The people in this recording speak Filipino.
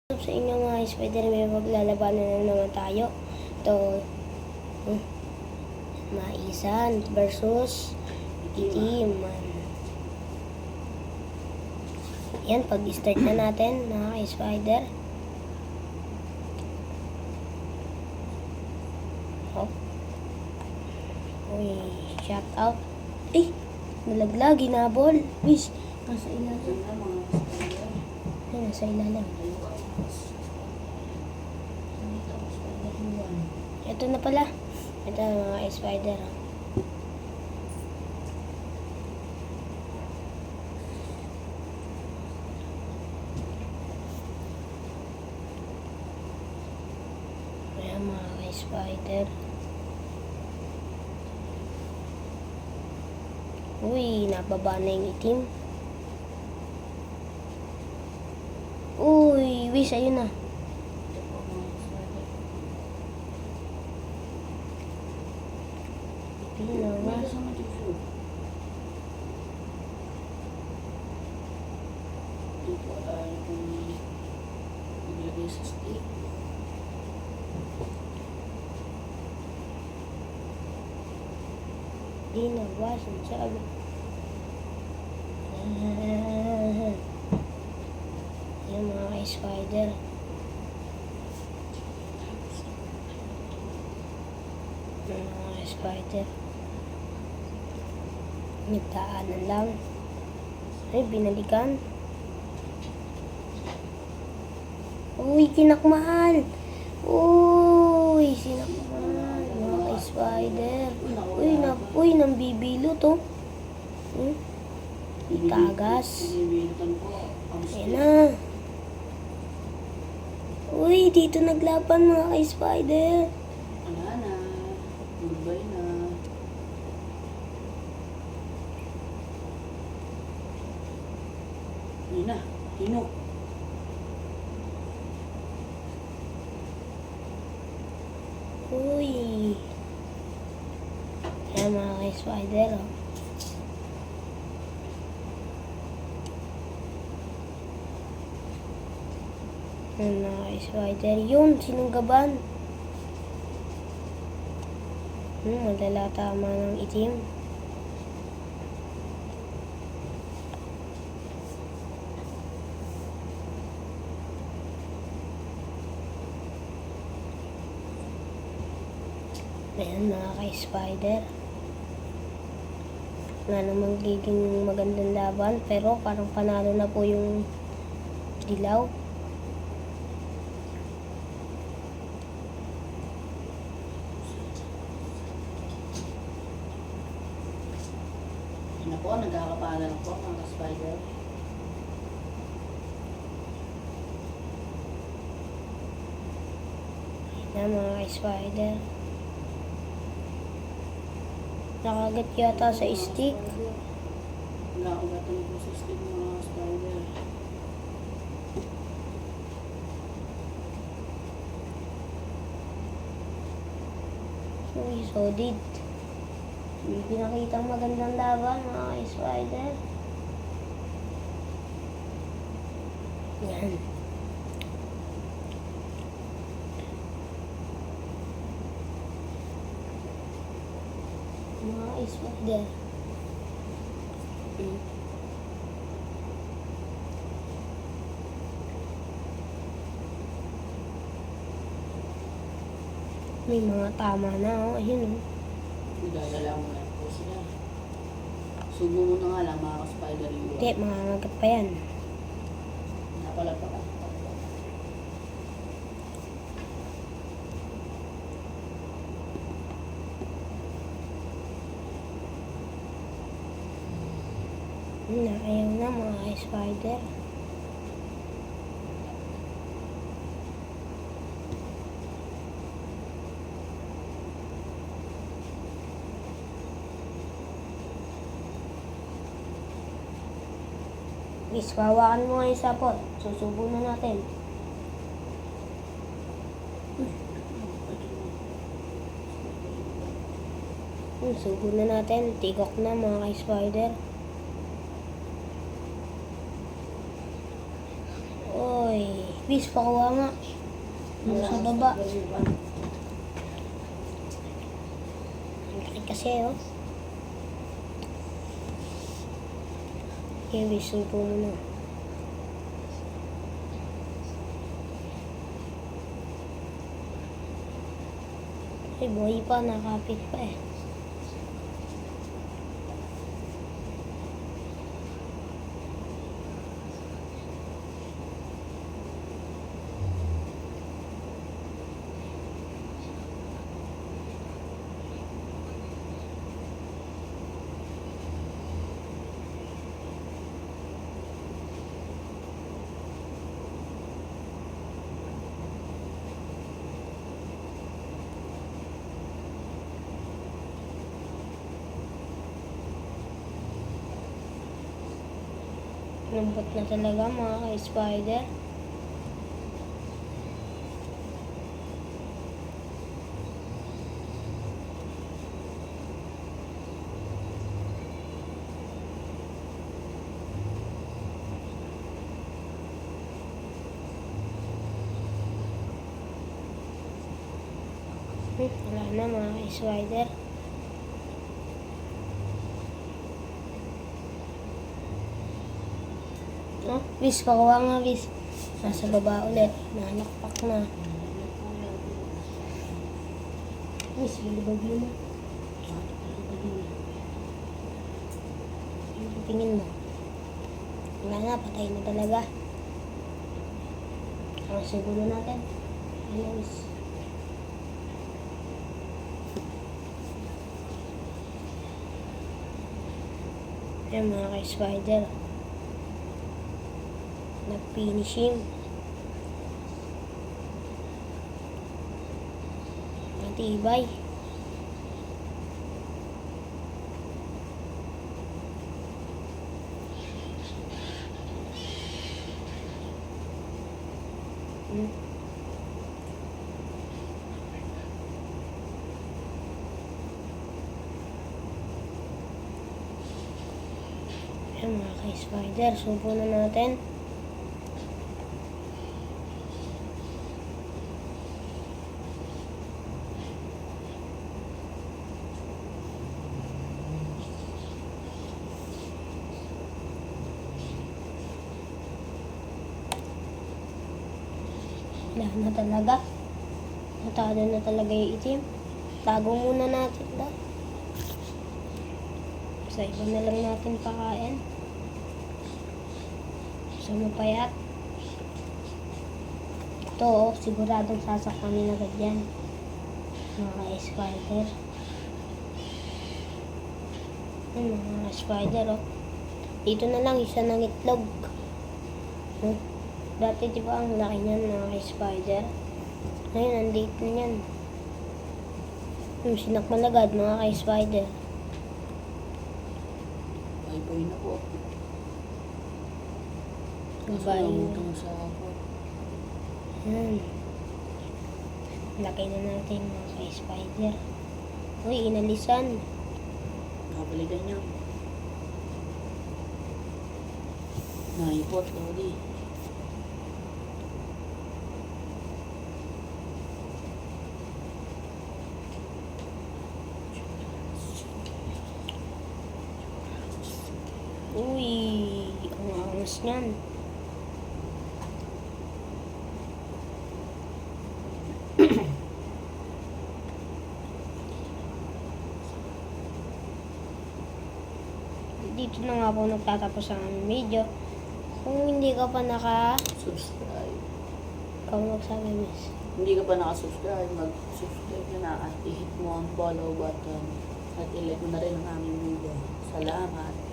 Sa inyo mga spider, may maglalabanan na naman tayo. Ito, maisan versus itim. Yan, pag-start na natin mga spider. Oh. Uy, shout out. Eh, nalaglag, ginabol. Wish, nasa ilalim. Ay, nasa ilalim. Ito na pala. Ito mga spider. Ayan mga spider. Uy, nababa na yung itim. Uy, wish, ayun na. Pinawas. Dito ay kung ilagay sa stick. Pinawas ang sabi. Yan mga spider. Mga spider. Nagdaanan lang. Ay, binalikan. Uy, kinakmahan. Uy, sinakmahan. Mga spider. Uy, nambibilo to. Itagas. Ayan na. Uy, dito naglaban mga spider. Wala na. Goodbye na. Yun na. Tinok. Uy. Ayan mga spider. Oh. Ayan mga spider. Yun, sinong gaban? Madala tama ng itim. Ayan mga ka-spider. Wala namang magiging magandang laban, pero parang panalo na po yung dilaw. Yun na po. Nagkakapala na po mga spider. Ayan mga spider. Nakagat yata sa stick. Wala akong gatong po sa stick mga spider. Uy, solid. Hindi pinakitang magandang laban mga spider. Yan. Mga spider. May mga tama na, oh. Ayun, oh. Idadala mo na po sila. Subo mo na nga lang mga spider yung Hindi, mga nagat pa yan. napalapakan. Ayaw na mga spider. Guys, hawakan mo nga yung sapot. Susubo na natin. Subo na natin. Tigok na mga spider. Oy. Bis, pakuha nga. Yung sa baba. Ang laki kasi, oh. Okay, bis, sumpo mo na. Ay, buhay pa, nakapit pa eh. Lambot na talaga mga ka-spider. Wala na mga ka-spider. Oh, bis, pakuha nga, bis. Nasa baba ulit. Nanakpak na. Bis, bilibag mo na. Tingin mo. Wala na, patay na talaga. Ang siguro natin. Ano, bis. Ayan mga ka-spider. Nag-finishing. Matibay. Ayan mga ka-spider. Subo na natin. Wala na talaga. Natado na talaga yung itim. Tago muna natin daw. Sa iba na lang natin pakain. Sa mapayat. Ito, oh, siguradong sasakamin agad yan. Mga spider. Mga spider, oh. Dito na lang, isa ng itlog. Dati di ba ang laki niyan mga spider? Ngayon, nandito niyan. Sinakmalagad mga ka-spider. Bye-bye na po. Bye. Utang sa ako. Laki na natin mga ka-spider. Uy, inalisan. Nakabalikan niya. Naipot, Lodi. Uy, ang angas niyan. Dito na nga po nagtatapos ang aming video. Kung hindi ka pa Subscribe. ikaw magsabi, miss. Hindi ka pa nakasubscribe, mag-subscribe ka na at i-hit mo ang follow button at i-like mo na rin ang aming video. Salamat!